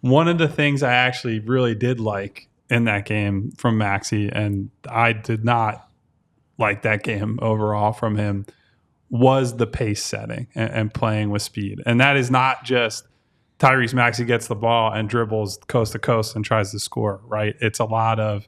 one of the things I actually really did like in that game from Maxey, and I did not like that game overall from him, was the pace setting and playing with speed. And that is not just Tyrese Maxey gets the ball and dribbles coast to coast and tries to score, right? It's a lot of,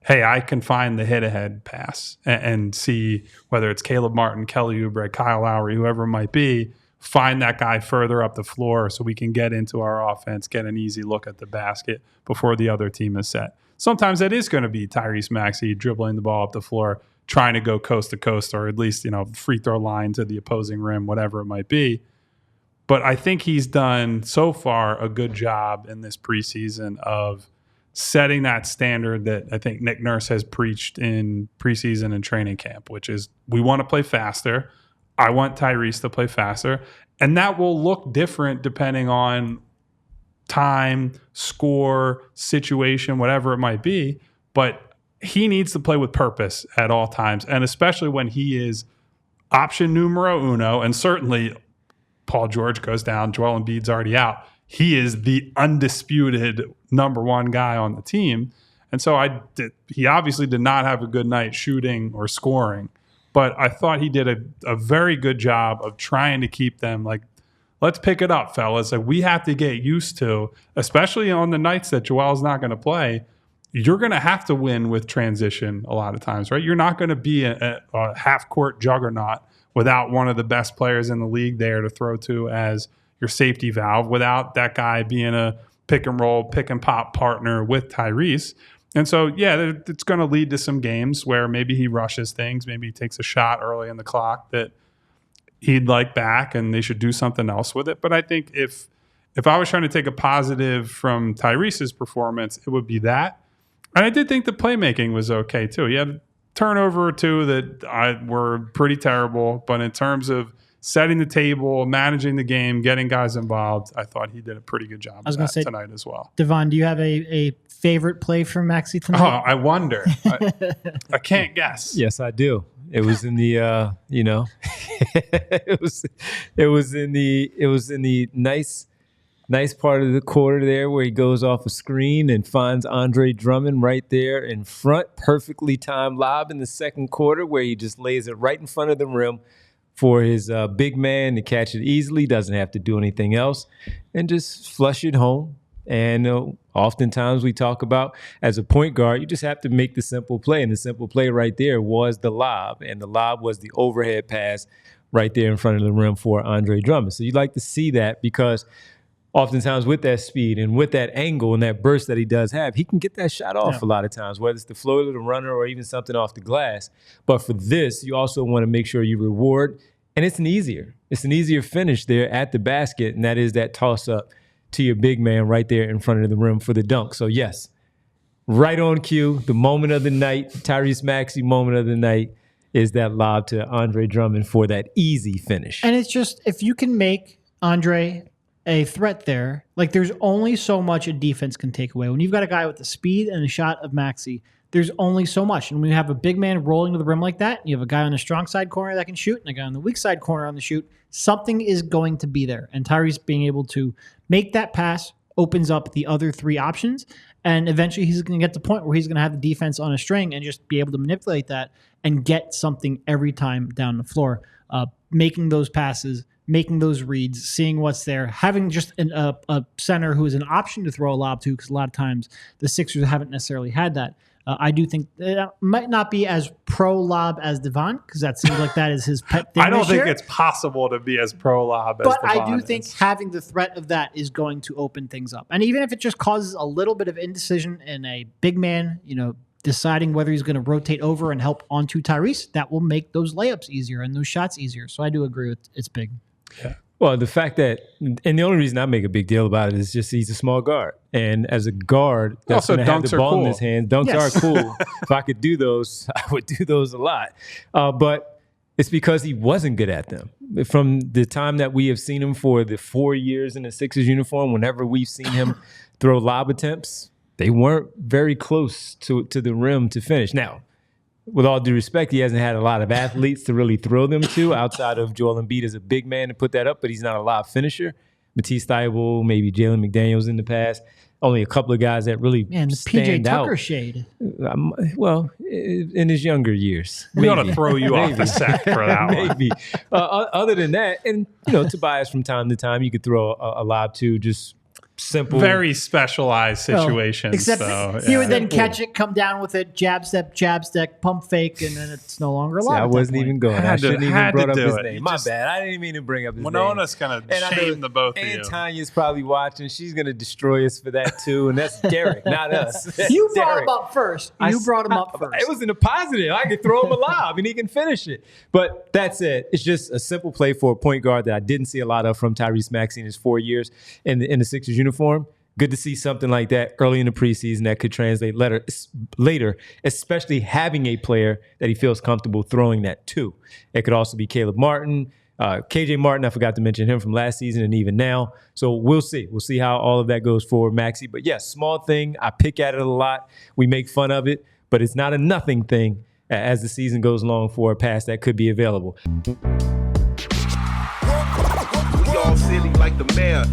hey, I can find the hit-ahead pass and see whether it's Caleb Martin, Kelly Oubre, Kyle Lowry, whoever it might be, find that guy further up the floor so we can get into our offense, get an easy look at the basket before the other team is set. Sometimes that is going to be Tyrese Maxey dribbling the ball up the floor, trying to go coast to coast, or at least, free throw line to the opposing rim, whatever it might be. But I think he's done so far a good job in this preseason of setting that standard that I think Nick Nurse has preached in preseason and training camp, which is we want to play faster. I want Tyrese to play faster. And that will look different depending on time, score, situation, whatever it might be. But he needs to play with purpose at all times. And especially when he is option numero uno, and certainly Paul George goes down, Joel Embiid's already out. He is the undisputed number one guy on the team. And so he obviously did not have a good night shooting or scoring. But I thought he did a very good job of trying to keep them like, let's pick it up, fellas. Like, we have to get used to, especially on the nights that Joel's not going to play, you're going to have to win with transition a lot of times, right? You're not going to be a half-court juggernaut without one of the best players in the league there to throw to as your safety valve, without that guy being a pick-and-roll, pick-and-pop partner with Tyrese. And so, yeah, it's going to lead to some games where maybe he rushes things, maybe he takes a shot early in the clock that he'd like back and they should do something else with it. But I think if I was trying to take a positive from Tyrese's performance, it would be that. And I did think the playmaking was okay, too. He had a turnover or two that were pretty terrible. But in terms of setting the table, managing the game, getting guys involved, I thought he did a pretty good job of that tonight as well. Devon, do you have a favorite play from Maxey tonight? Oh, I wonder. I can't guess. Yes, I do. It was in the it was in the nice part of the quarter there where he goes off a screen and finds Andre Drummond right there in front, perfectly timed lob in the second quarter where he just lays it right in front of the rim for his big man to catch it easily, doesn't have to do anything else, and just flush it home. And oftentimes we talk about, as a point guard, you just have to make the simple play. And the simple play right there was the lob. And the lob was the overhead pass right there in front of the rim for Andre Drummond. So you'd like to see that because oftentimes with that speed and with that angle and that burst that he does have, he can get that shot off a lot of times, whether it's the floater, the runner, or even something off the glass. But for this, you also want to make sure you reward. And it's an easier finish there at the basket, and that is that toss-up to your big man right there in front of the rim for the dunk. So, yes, right on cue, the moment of the night, Tyrese Maxey moment of the night is that lob to Andre Drummond for that easy finish. And it's just, if you can make Andre a threat there, like there's only so much a defense can take away. When you've got a guy with the speed and the shot of Maxey, there's only so much. And when you have a big man rolling to the rim like that, and you have a guy on the strong side corner that can shoot and a guy on the weak side corner on the shoot, something is going to be there. And Tyrese being able to make that pass opens up the other three options. And eventually he's going to get to the point where he's going to have the defense on a string and just be able to manipulate that and get something every time down the floor. Making those passes, making those reads, seeing what's there, having just a center who is an option to throw a lob to, because a lot of times the Sixers haven't necessarily had that. I do think it might not be as pro-lob as Devon, because that seems like that is his pet thing. I don't think it's possible to be as pro-lob as Devon. But I do think having the threat of that is going to open things up. And even if it just causes a little bit of indecision in a big man, deciding whether he's going to rotate over and help onto Tyrese, that will make those layups easier and those shots easier. So I do agree with it's big. Yeah. Well, the fact that, and the only reason I make a big deal about it is just he's a small guard. And as a guard that's going to have the ball in his hands, dunks are cool. If I could do those, I would do those a lot. But it's because he wasn't good at them. From the time that we have seen him for the 4 years in the Sixers uniform, whenever we've seen him throw lob attempts, they weren't very close to the rim to finish. Now, with all due respect, he hasn't had a lot of athletes to really throw them to outside of Joel Embiid as a big man to put that up, but he's not a lob finisher. Matisse Thybulle, maybe Jalen McDaniels in the past. Only a couple of guys that really Man, the stand PJ Tucker out. shade. Well, in his younger years. We ought to throw you off the set for that one. Maybe. Other than that, and Tobias from time to time, you could throw a lob to, just simple. Very specialized situations. Except so, he would then Simple. catch it, come down with it, jab step, pump fake, and then it's no longer a See, lob. I at that wasn't point. even going. I Had to- shouldn't even had to brought up do his it. name. You My just- bad. I didn't even mean to bring up his name. Winona's going And to I know- shame the both of you. And Tanya's probably watching. She's going to destroy us for that too. And that's Derek, not us. That's You brought Derek. him up first. You brought him up first. It was in a positive. I could throw him a lob and he can finish it. But that's it. It's just a simple play for a point guard that I didn't see a lot of from Tyrese Maxey in his 4 years in the Sixers uniform. Good to see something like that early in the preseason that could translate later, especially having a player that he feels comfortable throwing that to. It could also be Caleb Martin, KJ Martin. I forgot to mention him from last season and even now. So we'll see. We'll see how all of that goes for Maxey. But yes, small thing. I pick at it a lot. We make fun of it, but it's not a nothing thing as the season goes along for a pass that could be available. We all silly like the mayor.